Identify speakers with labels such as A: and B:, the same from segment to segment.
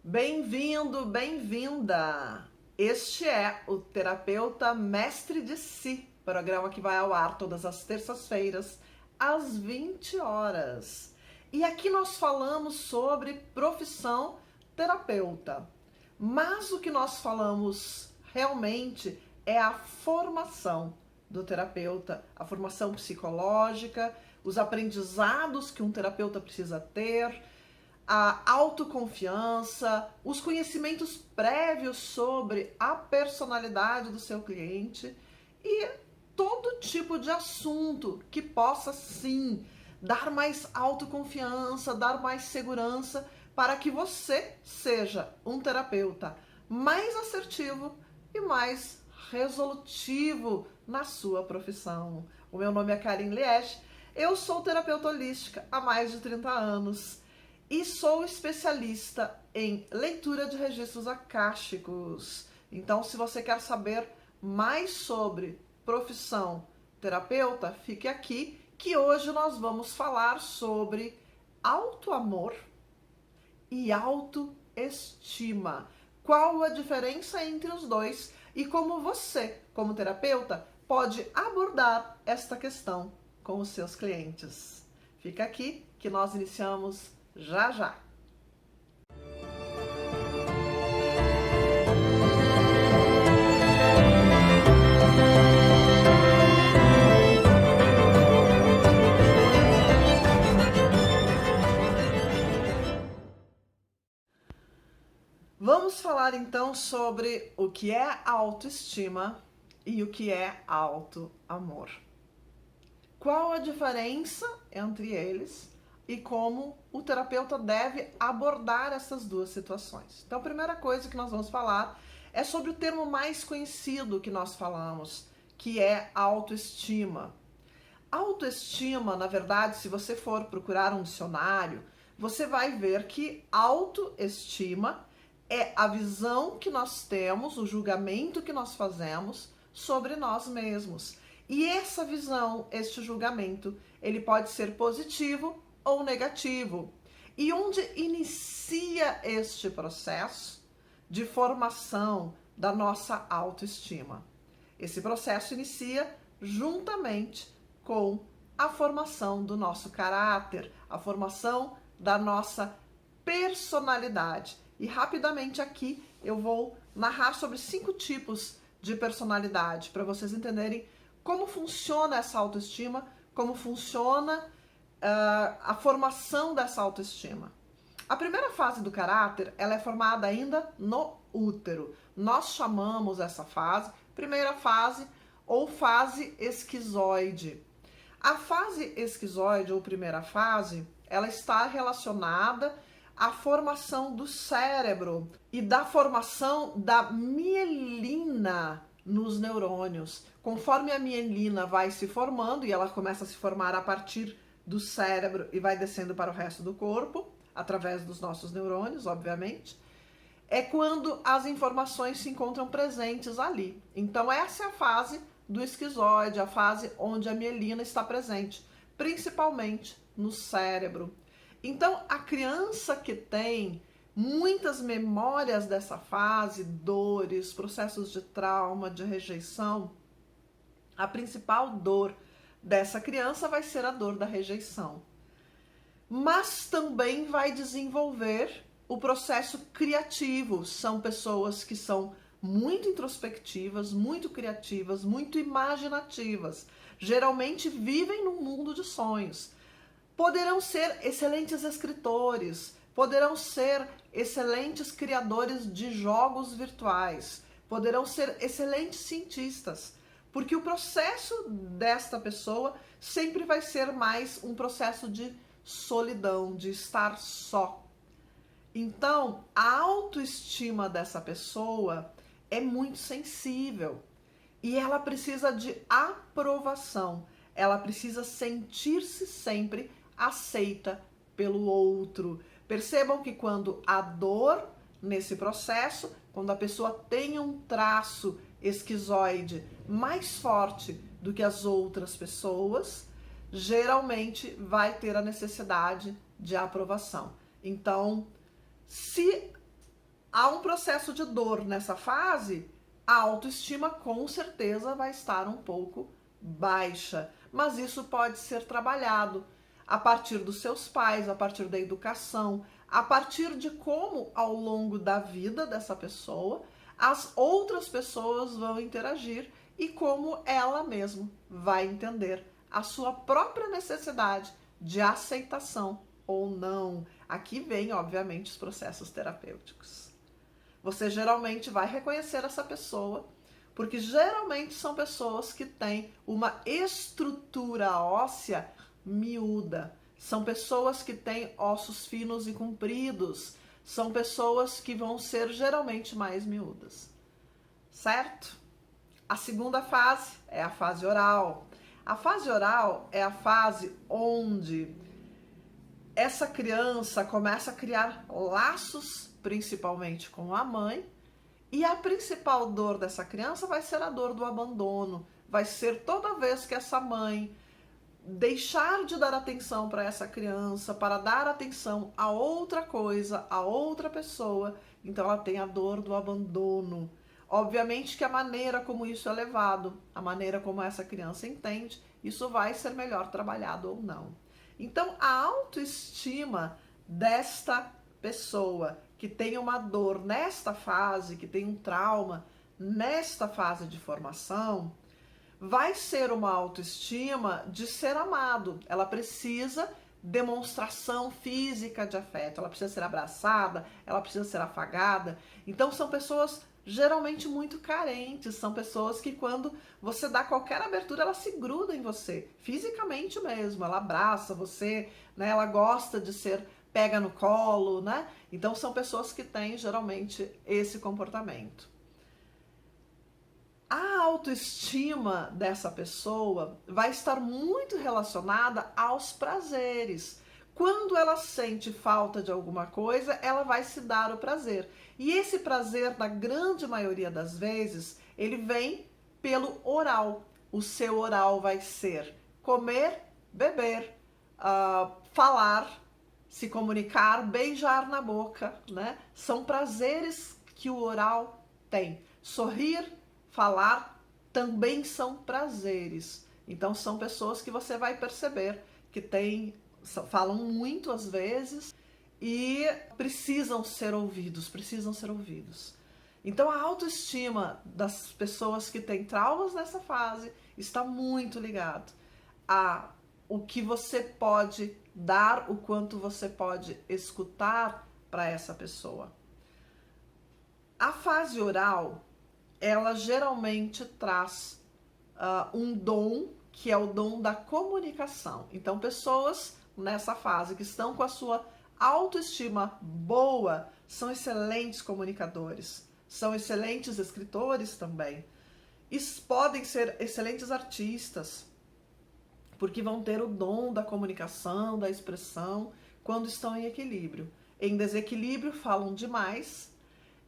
A: Bem-vindo, bem-vinda! Este é o Terapeuta Mestre de Si, programa que vai ao ar todas as terças-feiras, às 20 horas. E aqui nós falamos sobre profissão terapeuta. Mas o que nós falamos realmente é a formação do terapeuta, a formação psicológica, os aprendizados que um terapeuta precisa ter, a autoconfiança, os conhecimentos prévios sobre a personalidade do seu cliente e todo tipo de assunto que possa sim dar mais autoconfiança, dar mais segurança para que você seja um terapeuta mais assertivo e mais resolutivo na sua profissão. O meu nome é Karin Liege, eu sou terapeuta holística há mais de 30 anos. E sou especialista em leitura de registros akáshicos. Então, se você quer saber mais sobre profissão terapeuta, fique aqui, que hoje nós vamos falar sobre autoamor e autoestima. Qual a diferença entre os dois e como você, como terapeuta, pode abordar esta questão com os seus clientes. Fica aqui que nós iniciamos já já. Vamos falar então sobre o que é autoestima e o que é autoamor. Qual a diferença entre eles? E como o terapeuta deve abordar essas duas situações. Então, a primeira coisa que nós vamos falar é sobre o termo mais conhecido que nós falamos, que é autoestima. Autoestima, na verdade, se você for procurar um dicionário, você vai ver que autoestima é a visão que nós temos, o julgamento que nós fazemos sobre nós mesmos. E essa visão, este julgamento, ele pode ser positivo ou negativo. E onde inicia este processo de formação da nossa autoestima? Esse processo inicia juntamente com a formação do nosso caráter, a formação da nossa personalidade. E rapidamente aqui eu vou narrar sobre 5 tipos de personalidade, para vocês entenderem como funciona essa autoestima, como funciona a formação dessa autoestima. A primeira fase do caráter, ela é formada ainda no útero. Nós chamamos essa fase, primeira fase ou fase esquizoide. A fase esquizoide ou primeira fase, ela está relacionada à formação do cérebro e da formação da mielina nos neurônios. Conforme a mielina vai se formando, e ela começa a se formar a partir do cérebro e vai descendo para o resto do corpo, através dos nossos neurônios, obviamente, é quando as informações se encontram presentes ali. Então essa é a fase do esquizoide, a fase onde a mielina está presente, principalmente no cérebro. Então a criança que tem muitas memórias dessa fase, dores, processos de trauma, de rejeição, a principal dor dessa criança vai ser a dor da rejeição. Mas também vai desenvolver o processo criativo. São pessoas que são muito introspectivas, muito criativas, muito imaginativas. Geralmente vivem num mundo de sonhos. Poderão ser excelentes escritores, poderão ser excelentes criadores de jogos virtuais, poderão ser excelentes cientistas. Porque o processo desta pessoa sempre vai ser mais um processo de solidão, de estar só. Então, a autoestima dessa pessoa é muito sensível e ela precisa de aprovação. Ela precisa sentir-se sempre aceita pelo outro. Percebam que quando a dor nesse processo, quando a pessoa tem um traço esquizoide mais forte do que as outras pessoas, geralmente vai ter a necessidade de aprovação. Então, se há um processo de dor nessa fase, a autoestima com certeza vai estar um pouco baixa, mas isso pode ser trabalhado a partir dos seus pais, a partir da educação, a partir de como ao longo da vida dessa pessoa as outras pessoas vão interagir e como ela mesma vai entender a sua própria necessidade de aceitação ou não. Aqui vem, obviamente, os processos terapêuticos. Você geralmente vai reconhecer essa pessoa, porque geralmente são pessoas que têm uma estrutura óssea miúda. São pessoas que têm ossos finos e compridos. São pessoas que vão ser geralmente mais miúdas. Certo? A segunda fase é a fase oral. A fase oral é a fase onde essa criança começa a criar laços, principalmente com a mãe, e a principal dor dessa criança vai ser a dor do abandono. Vai ser toda vez que essa mãe deixar de dar atenção para essa criança, para dar atenção a outra coisa, a outra pessoa, então ela tem a dor do abandono. Obviamente que a maneira como isso é levado, a maneira como essa criança entende, isso vai ser melhor trabalhado ou não. Então, a autoestima desta pessoa que tem uma dor nesta fase, que tem um trauma nesta fase de formação, vai ser uma autoestima de ser amado. Ela precisa demonstração física de afeto, ela precisa ser abraçada, ela precisa ser afagada. Então são pessoas geralmente muito carentes, são pessoas que quando você dá qualquer abertura, ela se gruda em você, fisicamente mesmo, ela abraça você, né? Ela gosta de ser pega no colo, né? Então são pessoas que têm geralmente esse comportamento. A autoestima dessa pessoa vai estar muito relacionada aos prazeres. Quando ela sente falta de alguma coisa, ela vai se dar o prazer. E esse prazer, na grande maioria das vezes, ele vem pelo oral. O seu oral vai ser comer, beber, falar, se comunicar, beijar na boca, né? São prazeres que o oral tem. Sorrir, falar também são prazeres. Então são pessoas que você vai perceber que falam muito às vezes e precisam ser ouvidos, Então a autoestima das pessoas que têm traumas nessa fase está muito ligado a o que você pode dar, o quanto você pode escutar para essa pessoa. A fase oral, ela geralmente traz um dom, que é o dom da comunicação. Então, pessoas nessa fase que estão com a sua autoestima boa são excelentes comunicadores, são excelentes escritores também. E podem ser excelentes artistas, porque vão ter o dom da comunicação, da expressão, quando estão em equilíbrio. Em desequilíbrio, falam demais,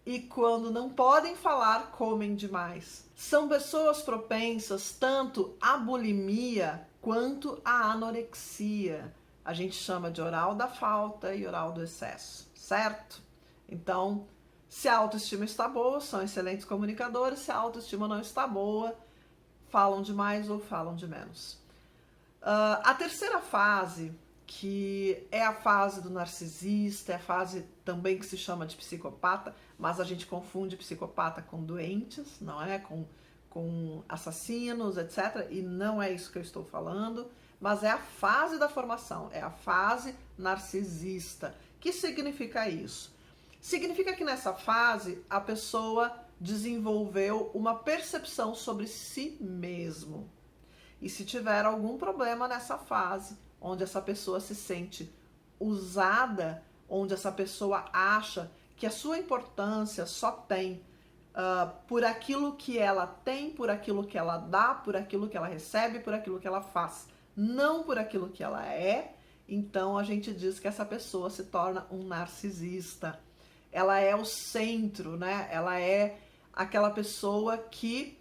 A: e quando não podem falar, comem demais. São pessoas propensas tanto à bulimia quanto à anorexia. A gente chama de oral da falta e oral do excesso, certo? Então, se a autoestima está boa, são excelentes comunicadores. Se a autoestima não está boa, falam demais ou falam de menos. A terceira fase, que é a fase do narcisista, é a fase também que se chama de psicopata, mas a gente confunde psicopata com doentes, não é? Com assassinos, etc. E não é isso que eu estou falando, mas é a fase da formação, é a fase narcisista. Que significa isso? Significa que nessa fase a pessoa desenvolveu uma percepção sobre si mesmo. E se tiver algum problema nessa fase, onde essa pessoa se sente usada, onde essa pessoa acha que a sua importância só tem por aquilo que ela tem, por aquilo que ela dá, por aquilo que ela recebe, por aquilo que ela faz, não por aquilo que ela é, então a gente diz que essa pessoa se torna um narcisista. Ela é o centro, né? Ela é aquela pessoa que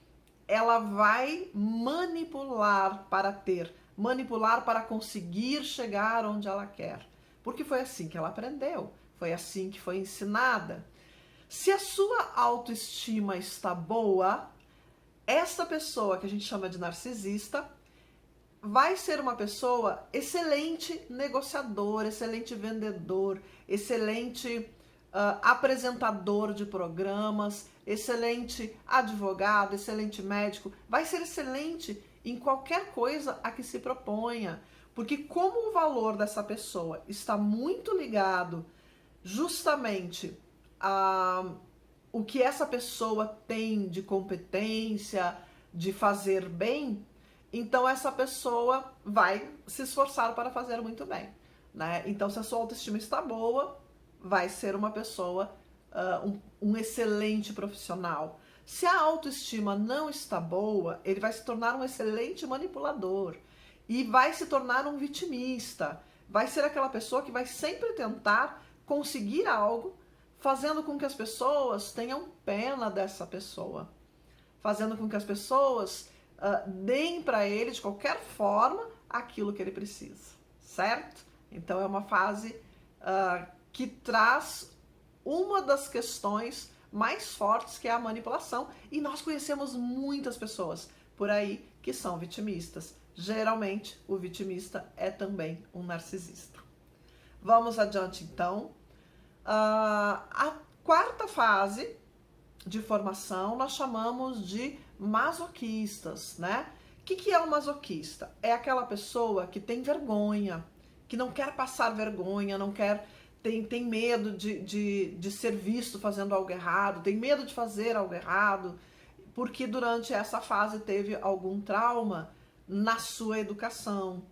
A: ela vai manipular para ter, manipular para conseguir chegar onde ela quer. Porque foi assim que ela aprendeu, foi assim que foi ensinada. Se a sua autoestima está boa, esta pessoa que a gente chama de narcisista vai ser uma pessoa excelente negociador, excelente vendedor, excelente apresentador de programas, excelente advogado, excelente médico, vai ser excelente em qualquer coisa a que se proponha, porque como o valor dessa pessoa está muito ligado justamente a o que essa pessoa tem de competência, de fazer bem, então essa pessoa vai se esforçar para fazer muito bem, né? Então, se a sua autoestima está boa, vai ser uma pessoa, um excelente profissional. Se a autoestima não está boa, ele vai se tornar um excelente manipulador e vai se tornar um vitimista. Vai ser aquela pessoa que vai sempre tentar conseguir algo, fazendo com que as pessoas tenham pena dessa pessoa, fazendo com que as pessoas deem para ele, de qualquer forma, aquilo que ele precisa, certo? Então, é uma fase que traz uma das questões mais fortes, que é a manipulação, e nós conhecemos muitas pessoas por aí que são vitimistas. Geralmente, o vitimista é também um narcisista. Vamos adiante, então. A quarta fase de formação nós chamamos de masoquistas, né? O que é um masoquista? É aquela pessoa que tem vergonha, que não quer passar vergonha, não quer, tem medo de ser visto fazendo algo errado, tem medo de fazer algo errado, porque durante essa fase teve algum trauma na sua educação.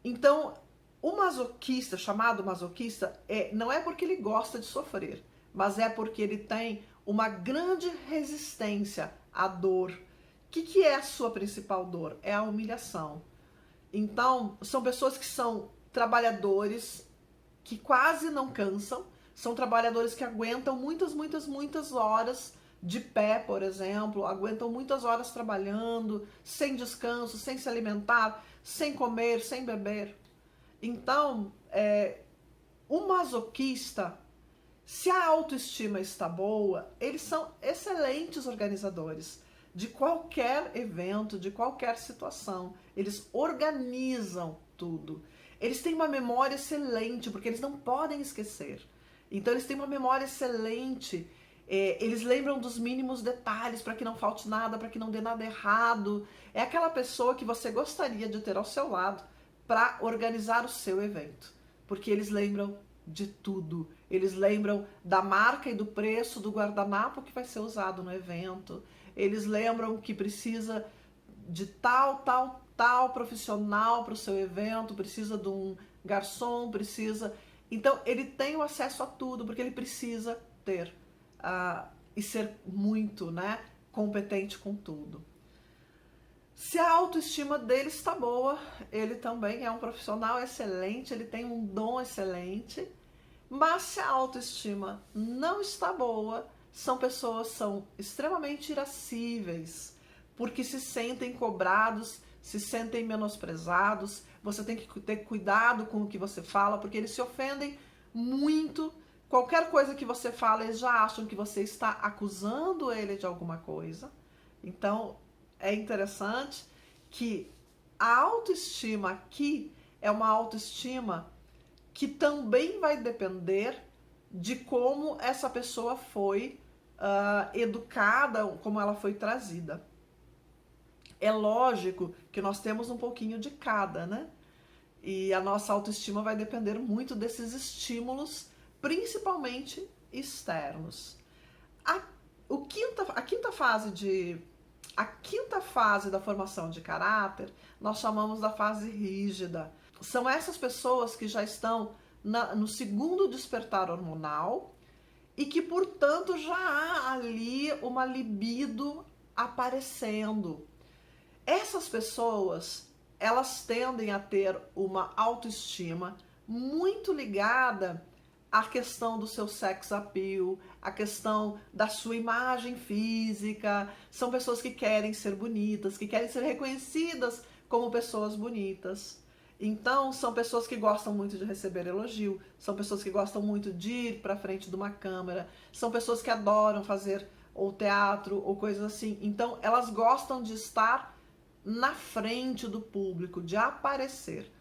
A: Então, o masoquista, chamado masoquista, não é porque ele gosta de sofrer, mas é porque ele tem uma grande resistência à dor. O que é a sua principal dor? É a humilhação. Então, são pessoas que são trabalhadores que quase não cansam, são trabalhadores que aguentam muitas horas de pé, por exemplo, aguentam muitas horas trabalhando, sem descanso, sem se alimentar, sem comer, sem beber. Então, o masoquista, se a autoestima está boa, eles são excelentes organizadores de qualquer evento, de qualquer situação. Eles organizam tudo. Eles têm uma memória excelente, porque eles não podem esquecer. Então, eles têm uma memória excelente. Eles lembram dos mínimos detalhes para que não falte nada, para que não dê nada errado. É aquela pessoa que você gostaria de ter ao seu lado para organizar o seu evento, porque eles lembram de tudo. Eles lembram da marca e do preço do guardanapo que vai ser usado no evento. Eles lembram que precisa de tal profissional para o seu evento, precisa de um garçom, precisa... Então, ele tem o acesso a tudo, porque ele precisa ter e ser muito, né, competente com tudo. Se a autoestima dele está boa, ele também é um profissional excelente, ele tem um dom excelente, mas se a autoestima não está boa, são pessoas que são extremamente irascíveis, porque se sentem cobrados, se sentem menosprezados. Você tem que ter cuidado com o que você fala, porque eles se ofendem muito. Qualquer coisa que você fala, eles já acham que você está acusando ele de alguma coisa. Então, é interessante que a autoestima aqui é uma autoestima que também vai depender de como essa pessoa foi educada, como ela foi trazida. É lógico que nós temos um pouquinho de cada, né? E a nossa autoestima vai depender muito desses estímulos, principalmente externos. A quinta fase da formação de caráter, nós chamamos da fase rígida. São essas pessoas que já estão no segundo despertar hormonal e que, portanto, já há ali uma libido aparecendo. Essas pessoas, elas tendem a ter uma autoestima muito ligada à questão do seu sex appeal, à questão da sua imagem física. São pessoas que querem ser bonitas, que querem ser reconhecidas como pessoas bonitas. Então, são pessoas que gostam muito de receber elogio, são pessoas que gostam muito de ir para frente de uma câmera, são pessoas que adoram fazer ou teatro ou coisas assim. Então, elas gostam de estar na frente do público, de aparecer.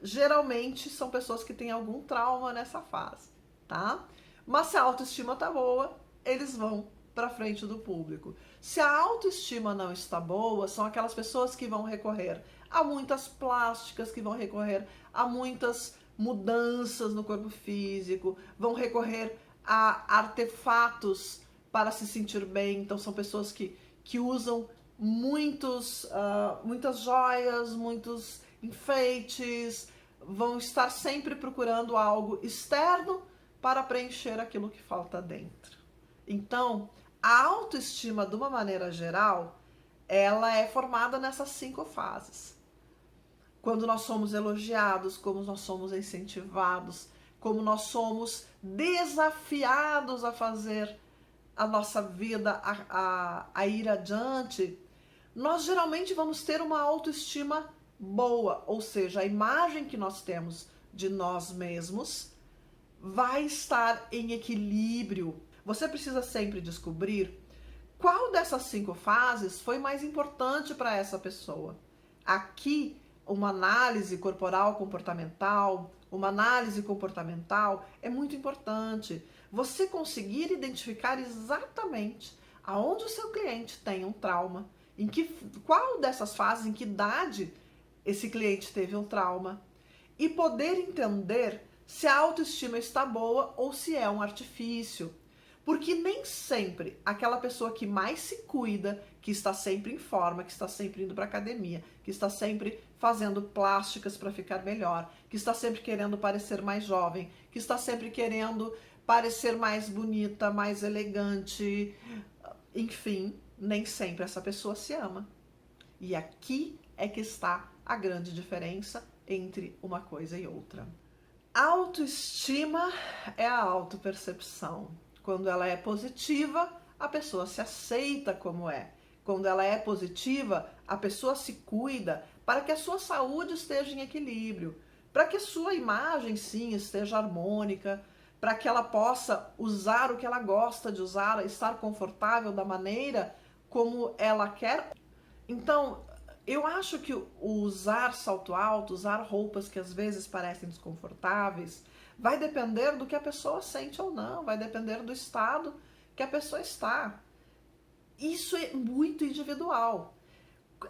A: Geralmente, são pessoas que têm algum trauma nessa fase, tá? Mas se a autoestima tá boa, eles vão para frente do público. Se a autoestima não está boa, são aquelas pessoas que vão recorrer a muitas plásticas, que vão recorrer a muitas mudanças no corpo físico, vão recorrer a artefatos para se sentir bem. Então são pessoas que usam muitas joias, muitos enfeites, vão estar sempre procurando algo externo para preencher aquilo que falta dentro. Então, a autoestima, de uma maneira geral, ela é formada nessas 5 fases. Quando nós somos elogiados, como nós somos incentivados, como nós somos desafiados a fazer a nossa vida a ir adiante, nós geralmente vamos ter uma autoestima boa, ou seja, a imagem que nós temos de nós mesmos vai estar em equilíbrio. Você precisa sempre descobrir qual dessas 5 fases foi mais importante para essa pessoa. Aqui, uma análise corporal comportamental, uma análise comportamental é muito importante. Você conseguir identificar exatamente aonde o seu cliente tem um trauma, qual dessas fases, em que idade esse cliente teve um trauma, e poder entender se a autoestima está boa ou se é um artifício. Porque nem sempre aquela pessoa que mais se cuida, que está sempre em forma, que está sempre indo para academia, que está sempre fazendo plásticas para ficar melhor, que está sempre querendo parecer mais jovem, que está sempre querendo parecer mais bonita, mais elegante, enfim, nem sempre essa pessoa se ama. E aqui é que está a grande diferença entre uma coisa e outra. Autoestima é a autopercepção. Quando ela é positiva, a pessoa se aceita como é. Quando ela é positiva, a pessoa se cuida para que a sua saúde esteja em equilíbrio, para que a sua imagem, sim, esteja harmônica, para que ela possa usar o que ela gosta de usar, estar confortável da maneira como ela quer. Então, eu acho que o usar salto alto, usar roupas que às vezes parecem desconfortáveis, vai depender do que a pessoa sente ou não, vai depender do estado que a pessoa está. Isso é muito individual.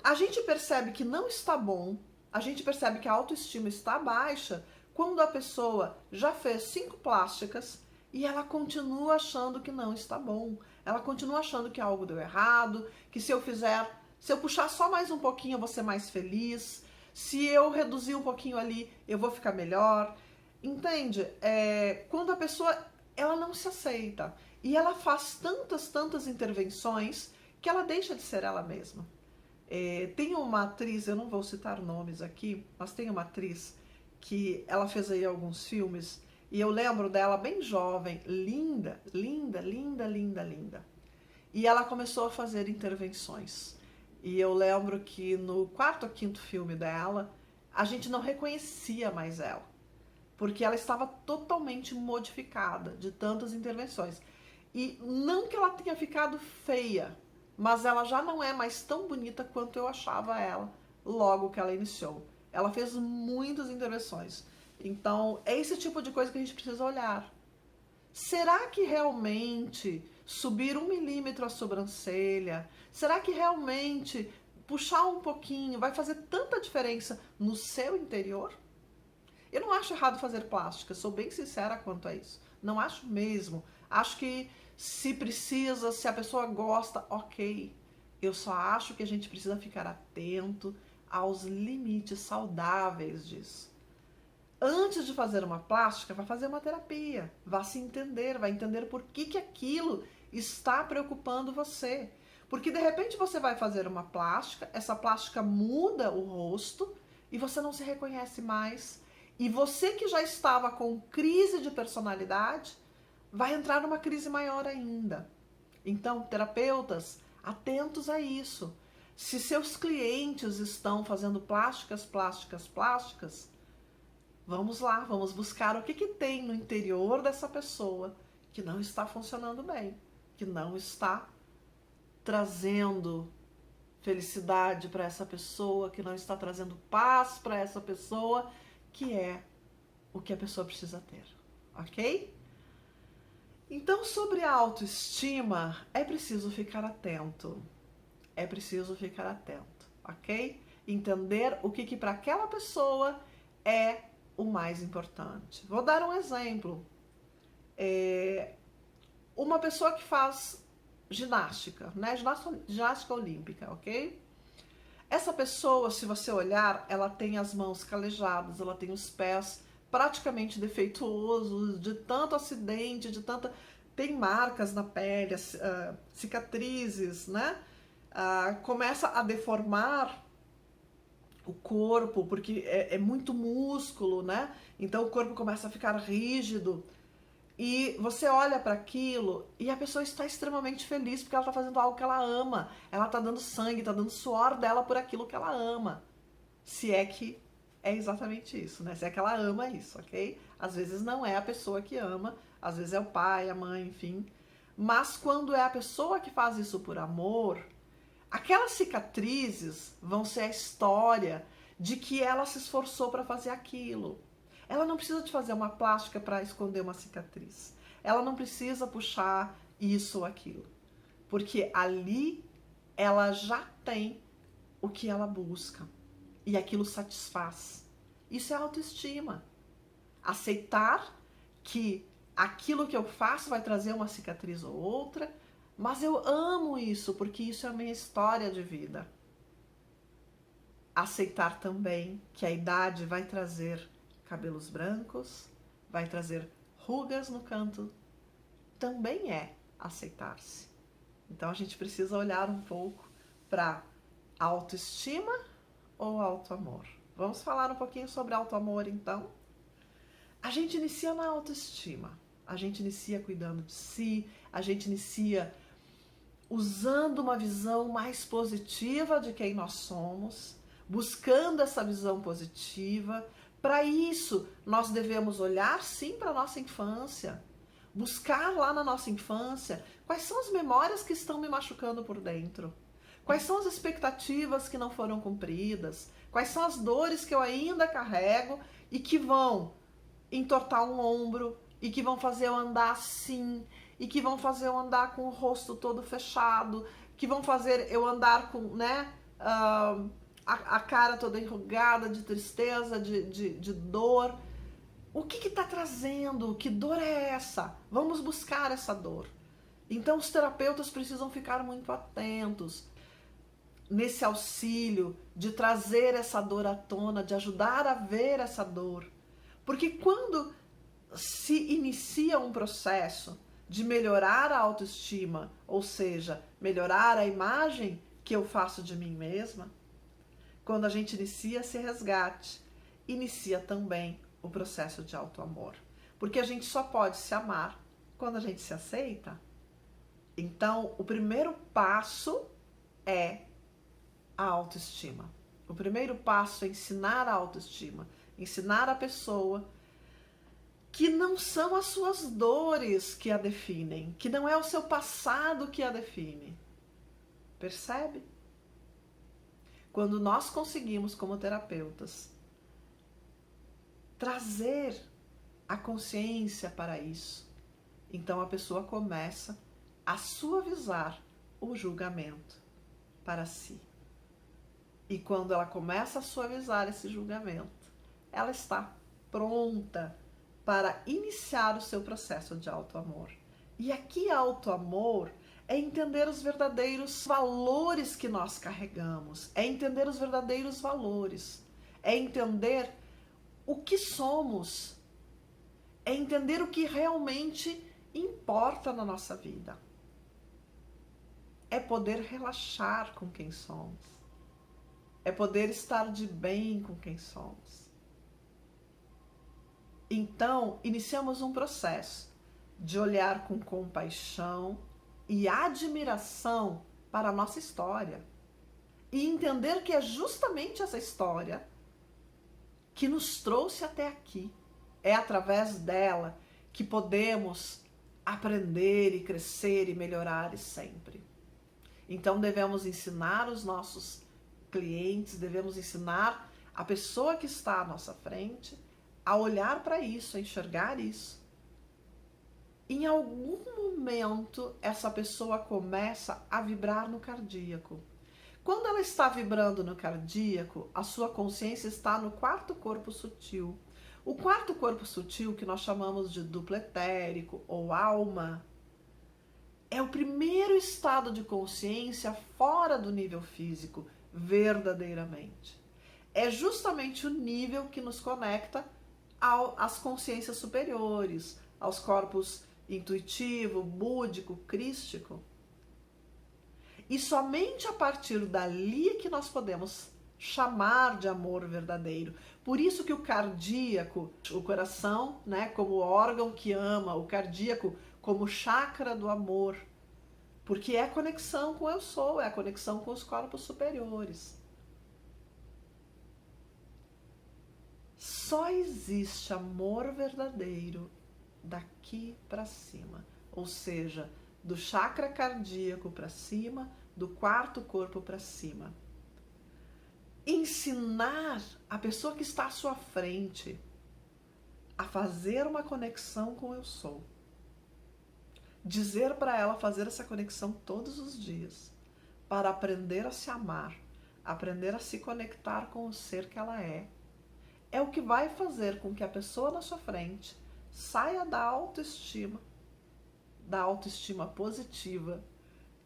A: A gente percebe que não está bom, a gente percebe que a autoestima está baixa quando a pessoa já fez 5 plásticas e ela continua achando que não está bom. Ela continua achando que algo deu errado, que se eu puxar só mais um pouquinho eu vou ser mais feliz, se eu reduzir um pouquinho ali eu vou ficar melhor. Entende? Quando a pessoa ela não se aceita e ela faz tantas intervenções que ela deixa de ser ela mesma. Tem uma atriz, eu não vou citar nomes aqui, mas tem uma atriz que ela fez aí alguns filmes e eu lembro dela bem jovem, linda, linda, linda, linda, linda. E ela começou a fazer intervenções. E eu lembro que no 4º ou 5º filme dela, a gente não reconhecia mais ela, porque ela estava totalmente modificada de tantas intervenções. E não que ela tenha ficado feia, mas ela já não é mais tão bonita quanto eu achava ela logo que ela iniciou. Ela fez muitas intervenções. Então, é esse tipo de coisa que a gente precisa olhar. Será que realmente subir 1 milímetro a sobrancelha, será que realmente puxar um pouquinho vai fazer tanta diferença no seu interior? Eu não acho errado fazer plástica, sou bem sincera quanto a isso. Não acho mesmo. Acho que se precisa, se a pessoa gosta, ok. Eu só acho que a gente precisa ficar atento aos limites saudáveis disso. Antes de fazer uma plástica, vai fazer uma terapia. Vá se entender, vai entender por que aquilo está preocupando você. Porque de repente você vai fazer uma plástica, essa plástica muda o rosto e você não se reconhece mais. E você que já estava com crise de personalidade, vai entrar numa crise maior ainda. Então, terapeutas, atentos a isso. Se seus clientes estão fazendo plásticas, vamos lá, vamos buscar o que tem no interior dessa pessoa que não está funcionando bem, que não está trazendo felicidade para essa pessoa, que não está trazendo paz para essa pessoa, que é o que a pessoa precisa ter, ok? Então, sobre a autoestima, é preciso ficar atento. É preciso ficar atento, ok? Entender o que para aquela pessoa é o mais importante. Vou dar um exemplo. Uma pessoa que faz ginástica, né? Ginástica olímpica, ok? Essa pessoa, se você olhar, ela tem as mãos calejadas, ela tem os pés praticamente defeituosos, de tanto acidente, tem marcas na pele, cicatrizes, né? Começa a deformar o corpo, porque é muito músculo, né? Então o corpo começa a ficar rígido. E você olha para aquilo e a pessoa está extremamente feliz porque ela está fazendo algo que ela ama. Ela está dando sangue, está dando suor dela por aquilo que ela ama. Se é que é exatamente isso, né? Se é que ela ama isso, ok? Às vezes não é a pessoa que ama, às vezes é o pai, a mãe, enfim. Mas quando é a pessoa que faz isso por amor, aquelas cicatrizes vão ser a história de que ela se esforçou para fazer aquilo. Ela não precisa de fazer uma plástica para esconder uma cicatriz. Ela não precisa puxar isso ou aquilo. Porque ali ela já tem o que ela busca. E aquilo satisfaz. Isso é autoestima. Aceitar que aquilo que eu faço vai trazer uma cicatriz ou outra, mas eu amo isso porque isso é a minha história de vida. Aceitar também que a idade vai trazer cabelos brancos, vai trazer rugas no canto, também é aceitar-se. Então a gente precisa olhar um pouco para autoestima ou autoamor. Vamos falar um pouquinho sobre autoamor, então? A gente inicia na autoestima. A gente inicia cuidando de si, a gente inicia usando uma visão mais positiva de quem nós somos, buscando essa visão positiva. Para isso, nós devemos olhar sim para a nossa infância, buscar lá na nossa infância quais são as memórias que estão me machucando por dentro, quais são as expectativas que não foram cumpridas, quais são as dores que eu ainda carrego e que vão entortar um ombro, e que vão fazer eu andar assim, e que vão fazer eu andar com o rosto todo fechado, que vão fazer eu andar com, né, a cara toda enrugada de tristeza, de dor. O que está trazendo? Que dor é essa? Vamos buscar essa dor. Então os terapeutas precisam ficar muito atentos nesse auxílio de trazer essa dor à tona, de ajudar a ver essa dor. Porque quando se inicia um processo de melhorar a autoestima, ou seja, melhorar a imagem que eu faço de mim mesma, quando a gente inicia esse resgate, inicia também o processo de autoamor. Porque a gente só pode se amar quando a gente se aceita. Então, o primeiro passo é a autoestima. O primeiro passo é ensinar a autoestima, ensinar a pessoa que não são as suas dores que a definem, que não é o seu passado que a define. Percebe? Quando nós conseguimos, como terapeutas, trazer a consciência para isso, então a pessoa começa a suavizar o julgamento para si. E quando ela começa a suavizar esse julgamento, ela está pronta para iniciar o seu processo de autoamor. E aqui autoamor é entender os verdadeiros valores que nós carregamos, é entender os verdadeiros valores, é entender o que somos, é entender o que realmente importa na nossa vida. É poder relaxar com quem somos, é poder estar de bem com quem somos. Então, iniciamos um processo de olhar com compaixão e admiração para a nossa história. e entender que é justamente essa história que nos trouxe até aqui. É através dela que podemos aprender e crescer e melhorar e sempre. Então devemos ensinar os nossos clientes, devemos ensinar a pessoa que está à nossa frente a olhar para isso, a enxergar isso. Em algum momento, essa pessoa começa a vibrar no cardíaco. Quando ela está vibrando no cardíaco, a sua consciência está no quarto corpo sutil. O quarto corpo sutil, que nós chamamos de duplo etérico ou alma, é o primeiro estado de consciência fora do nível físico, verdadeiramente. É justamente o nível que nos conecta às consciências superiores, aos corpos intuitivo, búdico, crístico. E somente a partir dali que nós podemos chamar de amor verdadeiro. Por isso que o cardíaco, o coração, né, como órgão que ama, o cardíaco como chakra do amor, porque é a conexão com o eu sou, é a conexão com os corpos superiores. Só existe amor verdadeiro daqui para cima, ou seja, do chakra cardíaco para cima, do quarto corpo para cima. Ensinar a pessoa que está à sua frente a fazer uma conexão com o eu sou. Dizer para ela fazer essa conexão todos os dias, para aprender a se amar, aprender a se conectar com o ser que ela é o que vai fazer com que a pessoa na sua frente saia da autoestima positiva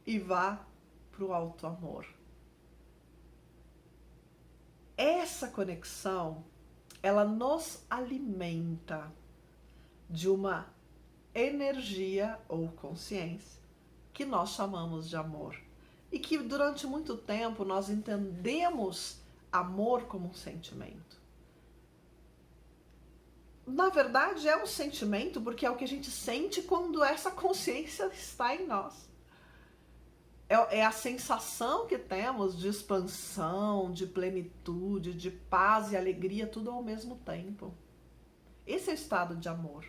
A: e vá para o auto-amor. Essa conexão, ela nos alimenta de uma energia ou consciência que nós chamamos de amor. E que durante muito tempo nós entendemos amor como um sentimento. Na verdade é um sentimento porque é o que a gente sente quando essa consciência está em nós. É a sensação que temos de expansão, de plenitude, de paz e alegria, tudo ao mesmo tempo. Esse é o estado de amor.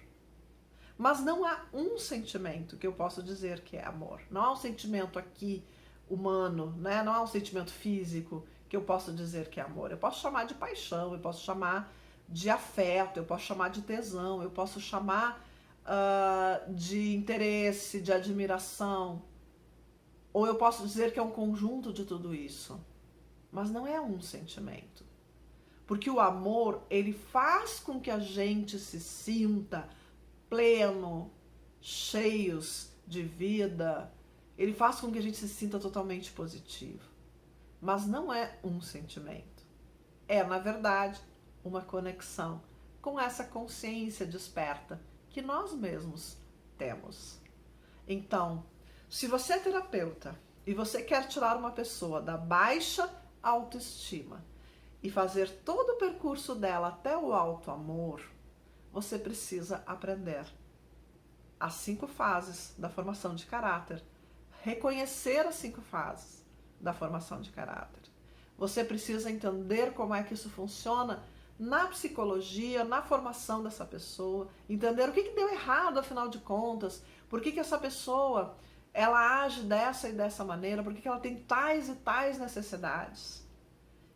A: Mas não há um sentimento que eu posso dizer que é amor. Não há um sentimento aqui humano, né? Não há um sentimento físico que eu posso dizer que é amor. Eu posso chamar de paixão, eu posso chamar de afeto, eu posso chamar de tesão, eu posso chamar de interesse, de admiração. Ou eu posso dizer que é um conjunto de tudo isso. Mas não é um sentimento. Porque o amor, ele faz com que a gente se sinta pleno, cheios de vida. Ele faz com que a gente se sinta totalmente positivo. Mas não é um sentimento. É, na verdade, uma conexão com essa consciência desperta que nós mesmos temos. Então, se você é terapeuta e você quer tirar uma pessoa da baixa autoestima e fazer todo o percurso dela até o alto amor, você precisa aprender as 5 fases da formação de caráter, reconhecer as 5 fases da formação de caráter. Você precisa entender como é que isso funciona na psicologia, na formação dessa pessoa, entender o que deu errado, afinal de contas, por que essa pessoa ela age dessa e dessa maneira, por que ela tem tais e tais necessidades.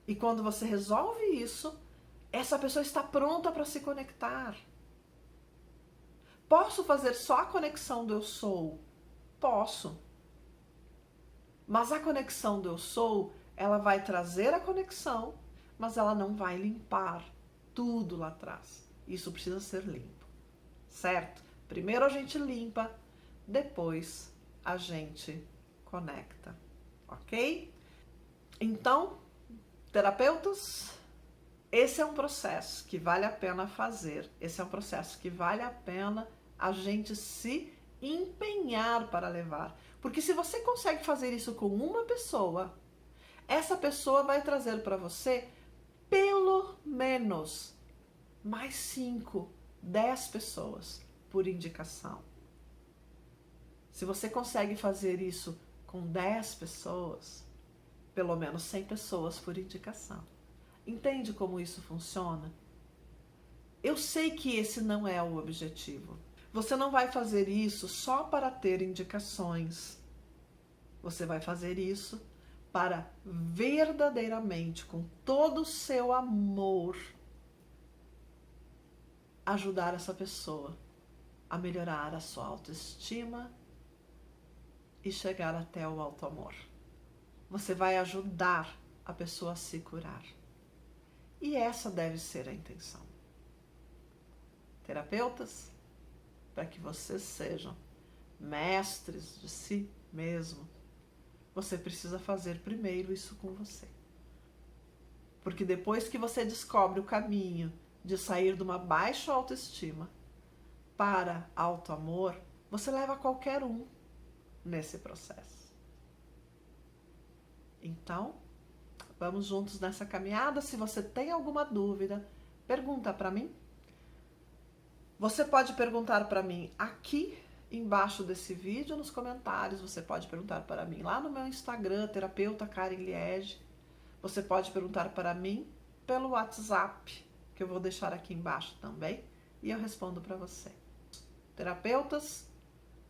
A: E quando você resolve isso, essa pessoa está pronta para se conectar. Posso fazer só a conexão do eu sou? Posso. Mas a conexão do eu sou, ela vai trazer a conexão, mas ela não vai limpar tudo lá atrás. Isso precisa ser limpo, certo? Primeiro a gente limpa, depois a gente conecta, ok? Então, terapeutas, esse é um processo que vale a pena fazer, esse é um processo que vale a pena a gente se empenhar para levar. Porque se você consegue fazer isso com uma pessoa, essa pessoa vai trazer para você pelo menos mais 5, 10 pessoas por indicação. Se você consegue fazer isso com 10 pessoas, pelo menos 100 pessoas por indicação. Entende como isso funciona? Eu sei que esse não é o objetivo. Você não vai fazer isso só para ter indicações. Você vai fazer isso para verdadeiramente, com todo o seu amor, ajudar essa pessoa a melhorar a sua autoestima e chegar até o alto amor. Você vai ajudar a pessoa a se curar. E essa deve ser a intenção. Terapeutas, para que vocês sejam mestres de si mesmo, você precisa fazer primeiro isso com você. Porque depois que você descobre o caminho de sair de uma baixa autoestima para alto amor, você leva qualquer um nesse processo. Então, vamos juntos nessa caminhada. Se você tem alguma dúvida, pergunta para mim. Você pode perguntar para mim aqui embaixo desse vídeo, nos comentários. Você pode perguntar para mim lá no meu Instagram, terapeuta Karen Liege. Você pode perguntar para mim pelo WhatsApp, que eu vou deixar aqui embaixo também, e eu respondo para você. Terapeutas,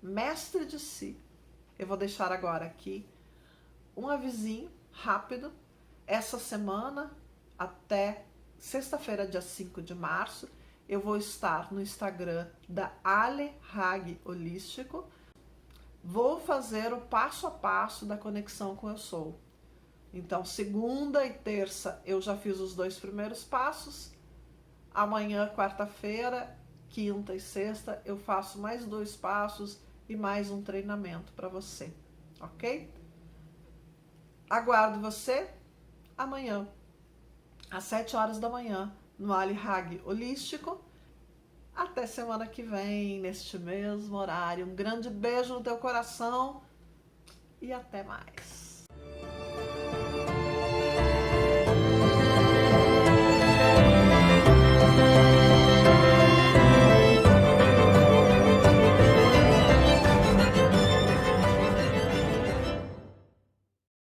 A: mestre de si. Eu vou deixar agora aqui um avisinho rápido. Essa semana, até sexta-feira, dia 5 de março, eu vou estar no Instagram da Ale Hag Holístico. Vou fazer o passo a passo da conexão com eu sou. Então, segunda e terça eu já fiz os 2 primeiros passos. Amanhã, quarta-feira, quinta e sexta, eu faço mais 2 passos e mais um treinamento para você, ok? Aguardo você amanhã, às 7 horas da manhã, no Ali Hag Holístico. Até semana que vem, neste mesmo horário. Um grande beijo no teu coração e até mais.